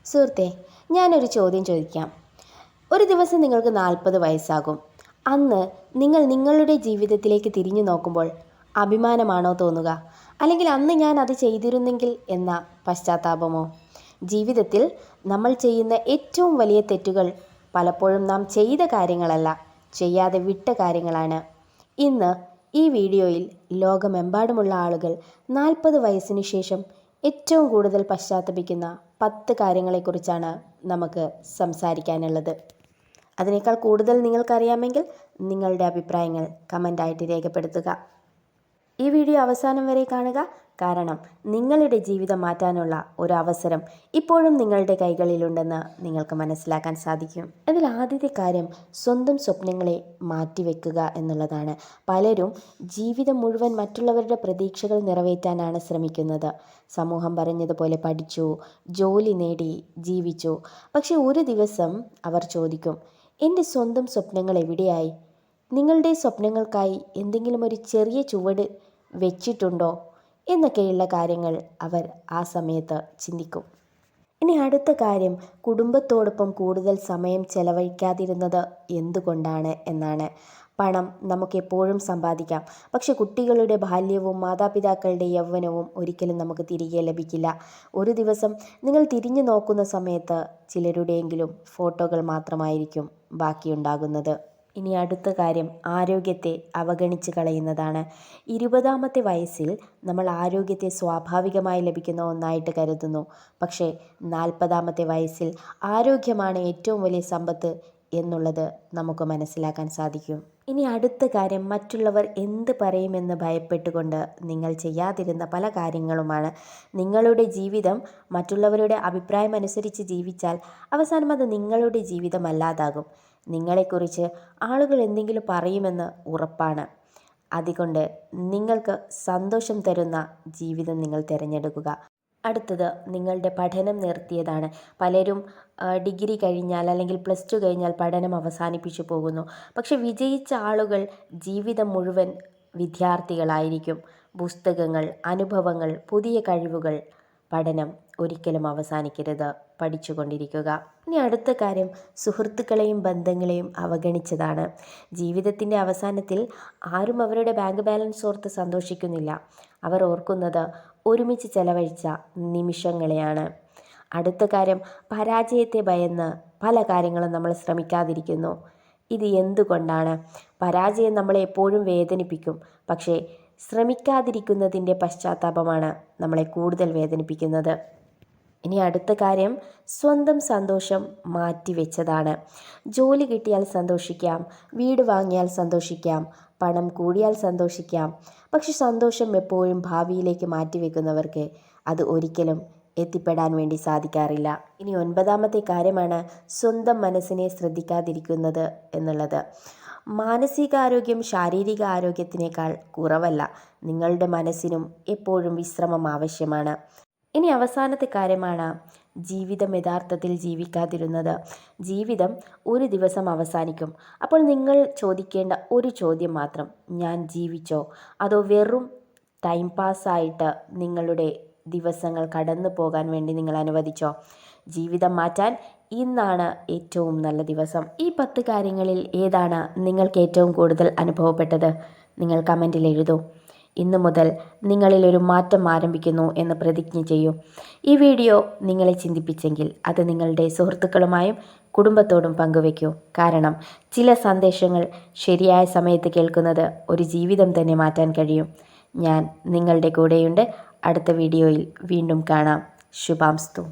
സുഹൃത്തേ, ഞാനൊരു ചോദ്യം ചോദിക്കാം. ഒരു ദിവസം നിങ്ങൾക്ക് 40 വയസ്സാകും. അന്ന് നിങ്ങൾ നിങ്ങളുടെ ജീവിതത്തിലേക്ക് തിരിഞ്ഞു നോക്കുമ്പോൾ അഭിമാനമാണോ തോന്നുക? അല്ലെങ്കിൽ അന്ന് ഞാൻ അത് ചെയ്തിരുന്നെങ്കിൽ എന്ന പശ്ചാത്താപമോ? ജീവിതത്തിൽ നമ്മൾ ചെയ്യുന്ന ഏറ്റവും വലിയ തെറ്റുകൾ പലപ്പോഴും നാം ചെയ്ത കാര്യങ്ങളല്ല, ചെയ്യാതെ വിട്ട കാര്യങ്ങളാണ്. ഇന്ന് ഈ വീഡിയോയിൽ ലോകമെമ്പാടുമുള്ള ആളുകൾ 40 വയസ്സിന് ശേഷം ഏറ്റവും കൂടുതൽ പശ്ചാത്തപിക്കുന്ന 10 കാര്യങ്ങളെക്കുറിച്ചാണ് നമുക്ക് സംസാരിക്കാനുള്ളത്. അതിനേക്കാൾ കൂടുതൽ നിങ്ങൾക്കറിയാമെങ്കിൽ നിങ്ങളുടെ അഭിപ്രായങ്ങൾ കമൻ്റായിട്ട് രേഖപ്പെടുത്തുക. ഈ വീഡിയോ അവസാനം വരെ കാണുക, കാരണം നിങ്ങളുടെ ജീവിതം മാറ്റാനുള്ള ഒരു അവസരം ഇപ്പോഴും നിങ്ങളുടെ കൈകളിലുണ്ടെന്ന് നിങ്ങൾക്ക് മനസ്സിലാക്കാൻ സാധിക്കും. അതിൽ ആദ്യത്തെ കാര്യം സ്വന്തം സ്വപ്നങ്ങളെ മാറ്റിവെക്കുക എന്നുള്ളതാണ്. പലരും ജീവിതം മുഴുവൻ മറ്റുള്ളവരുടെ പ്രതീക്ഷകൾ നിറവേറ്റാനാണ് ശ്രമിക്കുന്നത്. സമൂഹം പറഞ്ഞതുപോലെ പഠിച്ചു, ജോലി നേടി, ജീവിച്ചു. പക്ഷെ ഒരു ദിവസം അവർ ചോദിക്കും, എൻ്റെ സ്വന്തം സ്വപ്നങ്ങൾ എവിടെയായി? നിങ്ങളുടെ സ്വപ്നങ്ങൾക്കായി എന്തെങ്കിലും ഒരു ചെറിയ ചുവട് വെച്ചിട്ടുണ്ടോ എന്നൊക്കെയുള്ള കാര്യങ്ങൾ അവർ ആ സമയത്ത് ചിന്തിക്കും. ഇനി അടുത്ത കാര്യം, കുടുംബത്തോടൊപ്പം കൂടുതൽ സമയം ചെലവഴിക്കാതിരുന്നത് എന്തുകൊണ്ടാണ് എന്നാണ്. പണം നമുക്ക് എപ്പോഴും സമ്പാദിക്കാം, പക്ഷെ കുട്ടികളുടെ ബാല്യവും മാതാപിതാക്കളുടെ യൗവനവും ഒരിക്കലും നമുക്ക് തിരികെ ലഭിക്കില്ല. ഒരു ദിവസം നിങ്ങൾ തിരിഞ്ഞു നോക്കുന്ന സമയത്ത് ചിലരുടെയെങ്കിലും ഫോട്ടോകൾ മാത്രമായിരിക്കും ബാക്കിയുണ്ടാകുന്നത്. ഇനി അടുത്ത കാര്യം, ആരോഗ്യത്തെ അവഗണിച്ച് കളയുന്നതാണ്. 20-ാമത്തെ വയസ്സിൽ നമ്മൾ ആരോഗ്യത്തെ സ്വാഭാവികമായി ലഭിക്കുന്ന ഒന്നായിട്ട് കരുതുന്നു. പക്ഷേ 40-ാമത്തെ വയസ്സിൽ ആരോഗ്യമാണ് ഏറ്റവും വലിയ സമ്പത്ത് എന്നുള്ളത് നമുക്ക് മനസ്സിലാക്കാൻ സാധിക്കും. ഇനി അടുത്ത കാര്യം, മറ്റുള്ളവർ എന്ത് പറയുമെന്ന് ഭയപ്പെട്ടുകൊണ്ട് നിങ്ങൾ ചെയ്യാതിരുന്ന പല കാര്യങ്ങളുമാണ്. നിങ്ങളുടെ ജീവിതം മറ്റുള്ളവരുടെ അഭിപ്രായം അനുസരിച്ച് ജീവിച്ചാൽ അവസാനം അത് നിങ്ങളുടെ ജീവിതമല്ലാതാകും. നിങ്ങളെക്കുറിച്ച് ആളുകൾ എന്തെങ്കിലും പറയുമെന്ന് ഉറപ്പാണ്. അതുകൊണ്ട് നിങ്ങൾക്ക് സന്തോഷം തരുന്ന ജീവിതം നിങ്ങൾ തിരഞ്ഞെടുക്കുക. അടുത്തത്, നിങ്ങളുടെ പഠനം നിർത്തിയതാണ്. പലരും ഡിഗ്രി കഴിഞ്ഞാൽ അല്ലെങ്കിൽ +2 കഴിഞ്ഞാൽ പഠനം അവസാനിപ്പിച്ചു പോകുന്നു. പക്ഷെ വിജയിച്ച ആളുകൾ ജീവിതം മുഴുവൻ വിദ്യാർത്ഥികളായിരിക്കും. പുസ്തകങ്ങൾ, അനുഭവങ്ങൾ, പുതിയ കഴിവുകൾ, പഠനം ഒരിക്കലും അവസാനിക്കരുത്, പഠിച്ചുകൊണ്ടിരിക്കുക. ഇനി അടുത്ത കാര്യം, സുഹൃത്തുക്കളെയും ബന്ധങ്ങളെയും അവഗണിച്ചതാണ്. ജീവിതത്തിൻ്റെ അവസാനത്തിൽ ആരും അവരുടെ ബാങ്ക് ബാലൻസ് ഓർത്ത് സന്തോഷിക്കുന്നില്ല. അവർ ഓർക്കുന്നത് ഒരുമിച്ച് ചെലവഴിച്ച നിമിഷങ്ങളെയാണ്. അടുത്ത കാര്യം, പരാജയത്തെ ഭയന്ന് പല കാര്യങ്ങളും നമ്മൾ ശ്രമിക്കാതിരിക്കുന്നു. ഇത് എന്തുകൊണ്ടാണ്? പരാജയം നമ്മളെ എപ്പോഴും വേദനിപ്പിക്കും, പക്ഷേ ശ്രമിക്കാതിരിക്കുന്നതിൻ്റെ പശ്ചാത്താപമാണ് നമ്മളെ കൂടുതൽ വേദനിപ്പിക്കുന്നത്. ഇനി അടുത്ത കാര്യം, സ്വന്തം സന്തോഷം മാറ്റിവെച്ചതാണ്. ജോലി കിട്ടിയാൽ സന്തോഷിക്കാം, വീട് വാങ്ങിയാൽ സന്തോഷിക്കാം, പണം കൂടിയാൽ സന്തോഷിക്കാം. പക്ഷെ സന്തോഷം എപ്പോഴും ഭാവിയിലേക്ക് മാറ്റിവെക്കുന്നവർക്ക് അത് ഒരിക്കലും എത്തിപ്പെടാൻ വേണ്ടി സാധിക്കാറില്ല. ഇനി 9-ാമത്തെ കാര്യമാണ് സ്വന്തം മനസ്സിനെ ശ്രദ്ധിക്കാതിരിക്കുന്നത് എന്നുള്ളത്. മാനസികാരോഗ്യം ശാരീരിക ആരോഗ്യത്തിനേക്കാൾ കുറവല്ല. നിങ്ങളുടെ മനസ്സിനും എപ്പോഴും വിശ്രമം ആവശ്യമാണ്. ഇനി അവസാനത്തെ കാര്യമാണ് ജീവിതം യഥാർത്ഥത്തിൽ ജീവിക്കാതിരുന്നത്. ജീവിതം ഒരു ദിവസം അവസാനിക്കും. അപ്പോൾ നിങ്ങൾ ചോദിക്കേണ്ട ഒരു ചോദ്യം മാത്രം, ഞാൻ ജീവിച്ചോ? അതോ വെറും ടൈം പാസ്സായിട്ട് നിങ്ങളുടെ ദിവസങ്ങൾ കടന്നു പോകാൻ വേണ്ടി നിങ്ങൾ അനുവദിച്ചോ? ജീവിതം മാറ്റാൻ ഇന്നാണ് ഏറ്റവും നല്ല ദിവസം. ഈ 10 കാര്യങ്ങളിൽ ഏതാണ് നിങ്ങൾക്ക് ഏറ്റവും കൂടുതൽ അനുഭവപ്പെട്ടത്? നിങ്ങൾ കമൻറ്റിൽ എഴുതൂ. ഇന്നു മുതൽ നിങ്ങളിലൊരു മാറ്റം ആരംഭിക്കുന്നു എന്ന് പ്രതിജ്ഞ ചെയ്യൂ. ഈ വീഡിയോ നിങ്ങളെ ചിന്തിപ്പിച്ചെങ്കിൽ അത് നിങ്ങളുടെ സുഹൃത്തുക്കളുമായും കുടുംബത്തോടും പങ്കുവയ്ക്കൂ. കാരണം ചില സന്ദേശങ്ങൾ ശരിയായ സമയത്ത് കേൾക്കുന്നത് ഒരു ജീവിതം തന്നെ മാറ്റാൻ കഴിയും. ഞാൻ നിങ്ങളുടെ കൂടെയുണ്ട്. അടുത്ത വീഡിയോയിൽ വീണ്ടും കാണാം. ശുഭാംസ്തു.